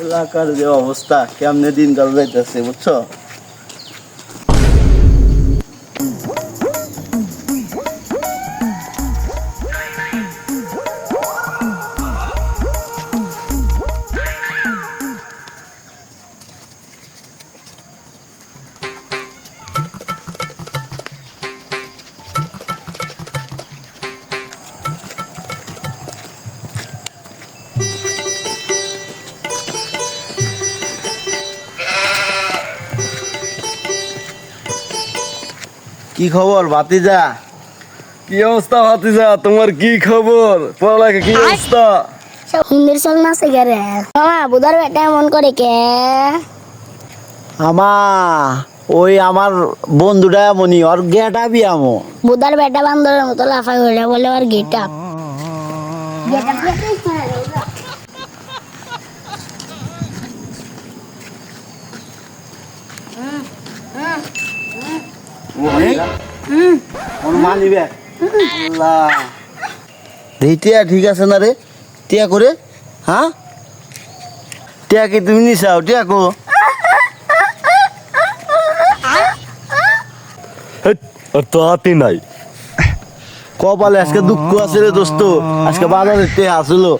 এলাকার যে অবস্থা কেমনে দিনকাল যাইতেছে বুঝছো। কি খবর ভাতিজা? কি অবস্থা ভাতিজা, তোমার কি খবর? পড়ালেখা কি অবস্থা? হিন্দির সঙ্গ না শিখে রে মামা। বুধার বেটা এমন করে কে? আমা ওই আমার বন্ধুটা এমনই, ওর গেটা বিয়ামো। বুধার বেটা বান্দরের মতো লাফাই হইলে বলে ওর গেট আপ। মানিবে টিয়া ঠিক আছে না রে? টিয়া করে হ্যাঁ, টিয়া কি তুমি নিছাও? টিয়া কো আর তো হাতি নাই। কপালে আজকে দুঃখ আছে রে দোস্ত, আজকে বাজারে টিয়া আসলো।